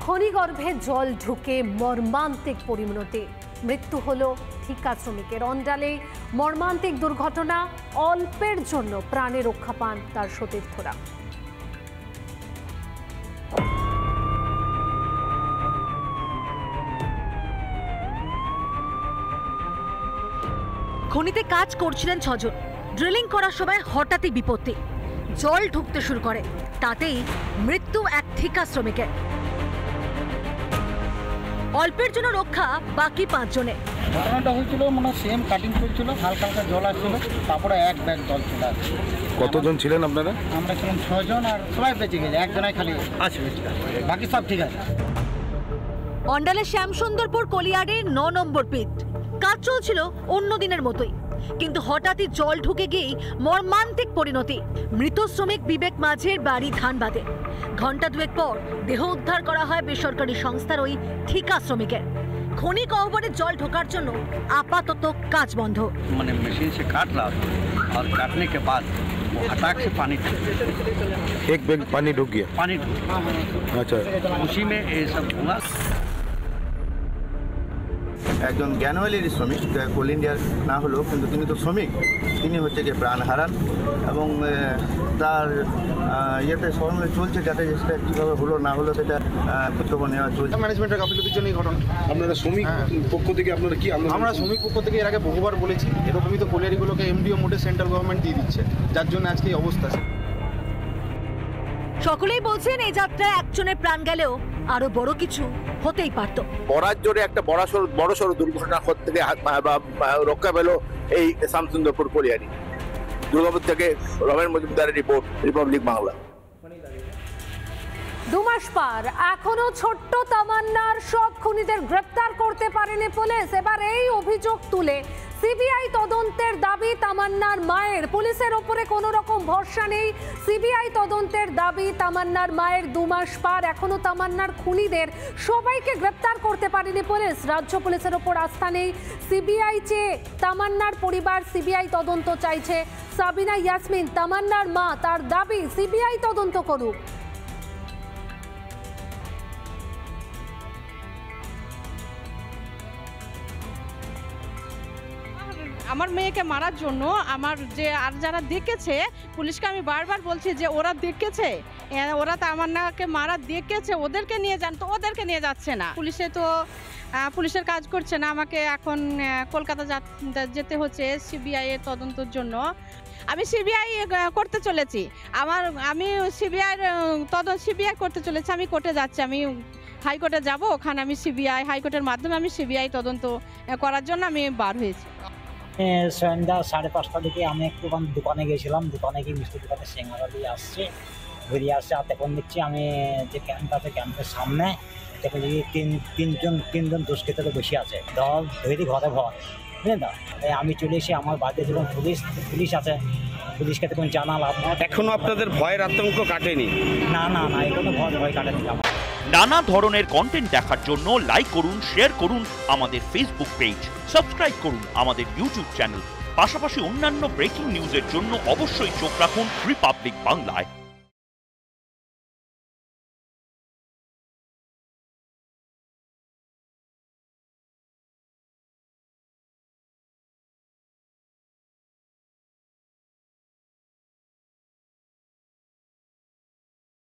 খনিগর্ভে জল ঢুকে মর্মান্তিক পরিণতি, মৃত্যু হলো ঠিকা শ্রমিকের। অন্ডালে মর্মান্তিক দুর্ঘটনা, অল্পের জন্য প্রাণে রক্ষা পান তার সতীর্থরা। খনিতে কাজ করছিলেন 6 জন। ড্রিলিং করার সময় হঠাৎই বিপত্তি, জল ঢুকতে শুরু করে, তাতেই মৃত্যু এক ঠিকা শ্রমিকের। অল্পের জন্য রক্ষা বাকি 5 জনের। ঘটনাটা হয়েছিল মানে সেম কাটিং করছিল, হালকা হালকা জল আসছিল, তারপরে এক ব্যাগ জল চলে আসছে। কতজন ছিলেন আপনারা? আমরা ছিলাম 6 জন, আর সবাই বেঁচে গেছে, একজনাই খালি আছে, বাকি সব ঠিক আছে। অন্ডালের শ্যামসুন্দরপুর কলিয়ারের 9 নম্বর পিট কাজ চলছিল অন্য দিনের মতোই, কিন্তু হঠাৎই জল ঢুকে গিয়ে মর্মান্তিক পরিণতি। মৃত শ্রমিক বিবেক মাঝের বাড়ি ধানবাদে। ঘণ্টা দুয়েক পর দেহ উদ্ধার করা হয় বেসরকারি সংস্থার ওই ঠিকা শ্রমিকের। খনি গহ্বরে জল ঢোকার জন্য আপাতত কাজ বন্ধ। मैंने मशीन से काट रहा था और काटने के बाद वो अचानक से पानी एक बैग पानी ढुक गया। पानी अच्छा, उसी में ये सब हुआ। একজন জ্ঞানওয়ালির শ্রমিক, কোল ইন্ডিয়ার না হলেও কিন্তু তিনি তো শ্রমিক, তিনি হচ্ছে যে প্রাণ হারান এবং তার ইয়েতে সরঞ্জাম চলছে, যাতে সেটা কীভাবে হলো না হলো সেটা খোঁজখবর নেওয়া চলছে। ম্যানেজমেন্টের গাফিলতির জন্য এই ঘটনা। আপনারা শ্রমিক পক্ষ থেকে আপনারা কি আমরা শ্রমিক পক্ষ থেকে এর আগে বহুবার বলেছি, এরকমই তো কোলিয়ারিগুলোকে এমডিও মোটে সেন্ট্রাল গভর্নমেন্ট দিয়ে দিচ্ছে, যার জন্য আজকে এই অবস্থা। সকলেই বলছেন এই যাত্রায় একজনের প্রাণ গেলেও আরো বড় কিছু হতেই পারত। বরাত জোরে একটা বড়সড় দুর্ঘটনা থেকে রক্ষা পেল এই শ্যামসুন্দরপুর কলিয়ারি। দুর্গাপুর থেকে রমেন মজুমদারের রিপোর্ট, রিপাবলিক বাংলা। 2 মাস পার, এখনো ছোট্ট তামান্নার সব খুনিদের গ্রেপ্তার করতে পারেনি পুলিশ। এবার এই অভিযোগ তুলে সিবিআই তদন্তের দাবি তামান্নার মায়ের। পুলিশের ওপরে কোনো রকম ভরসা নেই, সিবিআই তদন্তের দাবি তামান্নার মায়ের। 2 মাস পার, এখনো তামান্নার খুনিদের সবাইকে গ্রেপ্তার করতে পারেনি পুলিশ। রাজ্য পুলিশের ওপর আস্থা নেই, সিবিআই চেয়ে তামান্নার পরিবার সিবিআই তদন্ত চাইছে। সাবিনা ইয়াসমিন তামান্নার মা, তার দাবি সিবিআই তদন্ত করুক। আমার মেয়েকে মারার জন্য আমার যে আর যারা দেখেছে, পুলিশকে আমি বারবার বলছি যে ওরা দেখেছে, ওরা তামান্নাকে মারা দেখেছে, ওদেরকে নিয়ে যান, তো ওদেরকে নিয়ে যাচ্ছে না। পুলিশে তো পুলিশের কাজ করছে না, আমাকে এখন কলকাতা যেতে হচ্ছে সিবিআই এর তদন্তের জন্য। আমি সিবিআই করতে চলেছি, আমি সিবিআই করতে চলেছি, আমি কোর্টে যাচ্ছি, আমি হাইকোর্টে যাব, ওখানে আমি হাইকোর্টের মাধ্যমে আমি সিবিআই তদন্ত করার জন্য আমি বার হয়েছি। সন্ধ্যা 5:30টার দিকে আমি একটু দোকানে গিয়েছিলাম, দোকানে গিয়ে মিষ্টি দোকানে সিঙ্গারা দিয়ে আসছে, ঘুরিয়ে আসছে। আর তখন দেখছি আমি যে ক্যাম্প আছে, ক্যাম্পের সামনে দেখুন যে তিনজন দুষ্কৃতকে বসে আছে, দল ধরে ঘরে ভর, বুঝলেন তো। আমি চলে এসে আমার বাড়িতে যখন পুলিশ আছে, পুলিশকে তখন জানালাম। এখনো আপনাদের ভয়ের আতঙ্ক কাটেনি? না, এখনো ভয় কাটেনি। নানা ধরনের কন্টেন্ট দেখার জন্য লাইক করুন, শেয়ার করুন আমাদের ফেসবুক পেজ, সাবস্ক্রাইব করুন আমাদের ইউটিউব চ্যানেল। পাশাপাশি অন্যান্য ব্রেকিং নিউজের জন্য অবশ্যই চোখ রাখুন রিপাবলিক বাংলায়।